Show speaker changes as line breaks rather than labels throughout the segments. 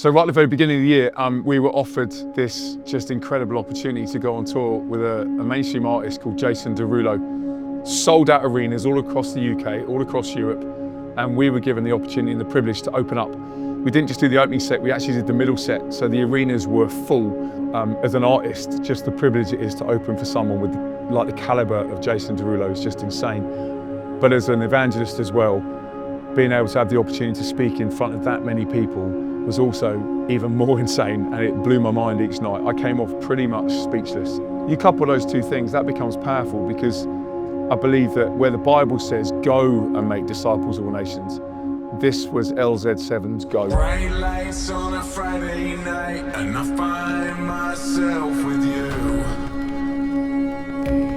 So right at the very beginning of the year, we were offered this just incredible opportunity to go on tour with a mainstream artist called Jason Derulo. Sold out arenas all across the UK, all across Europe, and we were given the opportunity and the privilege to open up. We didn't just do the opening set, we actually did the middle set, so the arenas were full. As an artist, just the privilege it is to open for someone with like the caliber of Jason Derulo is just insane. But as an evangelist as well, being able to have the opportunity to speak in front of that many people was also even more insane, and it blew my mind each night. I came off pretty much speechless. You couple those two things, that becomes powerful, because I believe that where the Bible says, go and make disciples of all nations, this was LZ7's go.
Bright lights on a Friday night, and I find myself with you.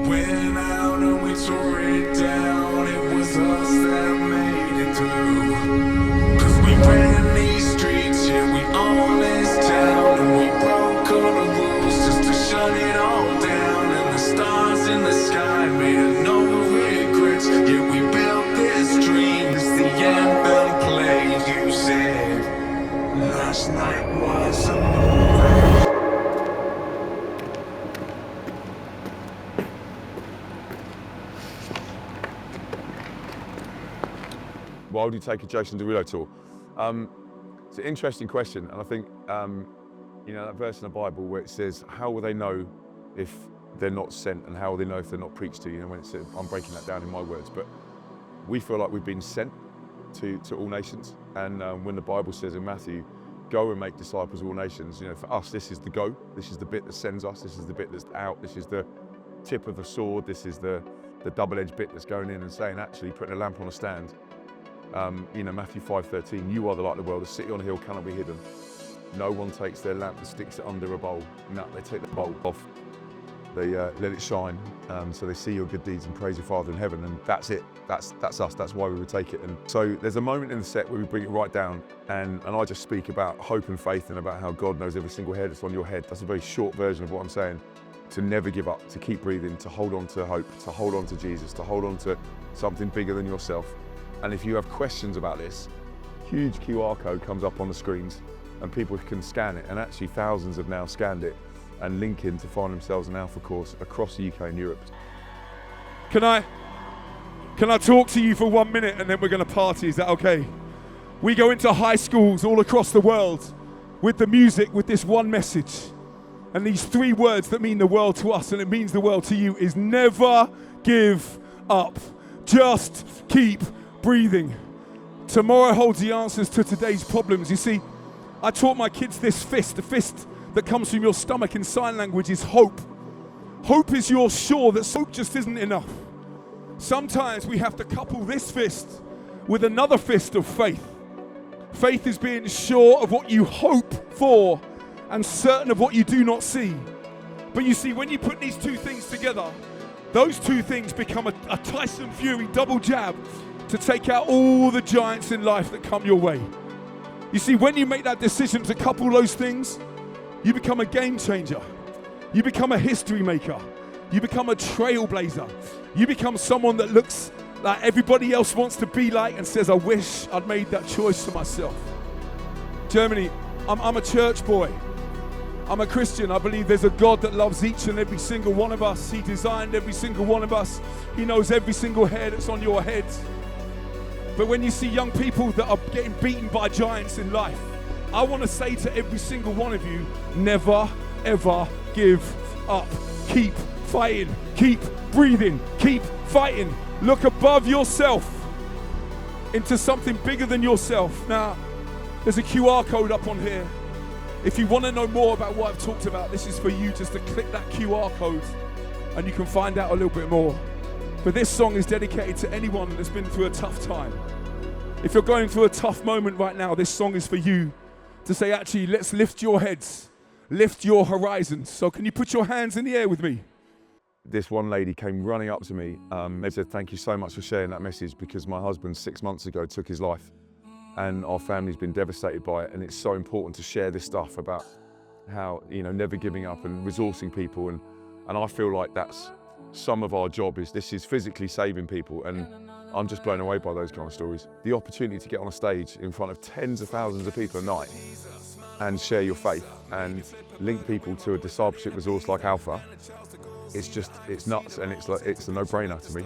Went out and we tore it down, it was us that made it through. 'Cause we ran these streets, yeah, we own this town, and we broke all the rules just to shut it all down. And the stars in the sky made a no regrets, yeah, we built this dream, it's the anthem played. You said last night was a movie.
Why would you take a Jason Derulo tour? It's an interesting question, and I think you know that verse in the Bible where it says, "How will they know if they're not sent, and how will they know if they're not preached to?" You know, when it says, I'm breaking that down in my words, but we feel like we've been sent to all nations, and when the Bible says in Matthew, "Go and make disciples of all nations," you know, for us, this is the go. This is the bit that sends us. This is the bit that's out. This is the tip of the sword. This is the double-edged bit that's going in and saying, actually, putting a lamp on a stand. You know, Matthew 5:13, you are the light of the world, a city on a hill cannot be hidden. No one takes their lamp and sticks it under a bowl. No, they take the bowl off, they let it shine, so they see your good deeds and praise your Father in heaven, and that's it. That's us, that's why we would take it. And so there's a moment in the set where we bring it right down, and I just speak about hope and faith and about how God knows every single hair that's on your head. That's a very short version of what I'm saying. To never give up, to keep breathing, to hold on to hope, to hold on to Jesus, to hold on to something bigger than yourself. And if you have questions about this, huge QR code comes up on the screens and people can scan it, and actually thousands have now scanned it and link in to find themselves an Alpha course across the UK and Europe.
Can I talk to you for 1 minute and then we're going to party? Is that okay? We go into high schools all across the world with the music, with this one message. And these 3 words that mean the world to us, and it means the world to you, is never give up. Just keep breathing. Tomorrow holds the answers to today's problems. You see, I taught my kids this fist. The fist that comes from your stomach in sign language is hope. Hope is your shore that hope just isn't enough. Sometimes we have to couple this fist with another fist of faith. Faith is being sure of what you hope for and certain of what you do not see. But you see, when you put these 2 things together, those 2 things become a Tyson Fury double jab to take out all the giants in life that come your way. You see, when you make that decision to couple those things, you become a game changer. You become a history maker. You become a trailblazer. You become someone that looks like everybody else wants to be like and says, I wish I'd made that choice for myself. Germany, I'm a church boy. I'm a Christian. I believe there's a God that loves each and every single one of us. He designed every single one of us. He knows every single hair that's on your head. But when you see young people that are getting beaten by giants in life, I want to say to every single one of you, never, ever give up. Keep fighting. Keep breathing. Keep fighting. Look above yourself into something bigger than yourself. Now, there's a QR code up on here. If you want to know more about what I've talked about, this is for you just to click that QR code and you can find out a little bit more. But this song is dedicated to anyone that's been through a tough time. If you're going through a tough moment right now, this song is for you to say, actually, let's lift your heads, lift your horizons. So can you put your hands in the air with me?
This one lady came running up to me. They said, thank you so much for sharing that message, because my husband 6 months ago took his life and our family's been devastated by it. And it's so important to share this stuff about how, you know, never giving up and resourcing people. And I feel like that's some of our job is this is physically saving people. And I'm just blown away by those kind of stories. The opportunity to get on a stage in front of tens of thousands of people a night and share your faith and link people to a discipleship resource like Alpha, it's nuts, and it's a no-brainer to me.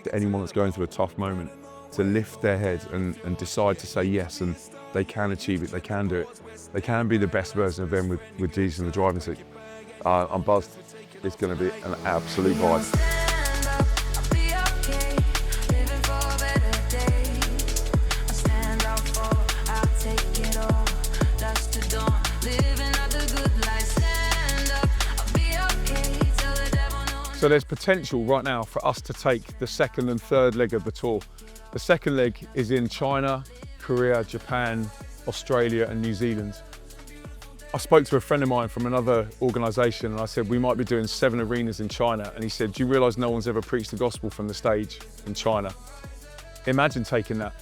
To anyone that's going through a tough moment, to lift their head and decide to say yes, and they can achieve it, they can do it. They can be the best version of them with Jesus in the driving seat. I'm buzzed. It's going to be an absolute vibe. So there's potential right now for us to take the second and third leg of the tour. The second leg is in China, Korea, Japan, Australia and New Zealand. I spoke to a friend of mine from another organisation and I said, we might be doing 7 arenas in China. And he said, do you realise no one's ever preached the gospel from the stage in China? Imagine taking that.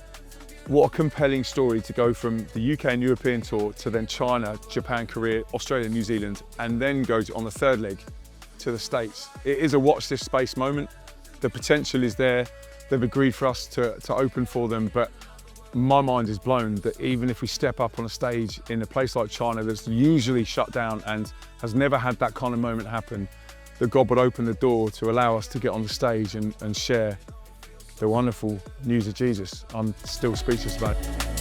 What a compelling story to go from the UK and European tour to then China, Japan, Korea, Australia, New Zealand, and then go on the third leg to the States. It is a watch this space moment. The potential is there. They've agreed for us to open for them, but my mind is blown that even if we step up on a stage in a place like China that's usually shut down and has never had that kind of moment happen, that God would open the door to allow us to get on the stage and share the wonderful news of Jesus. I'm still speechless about it.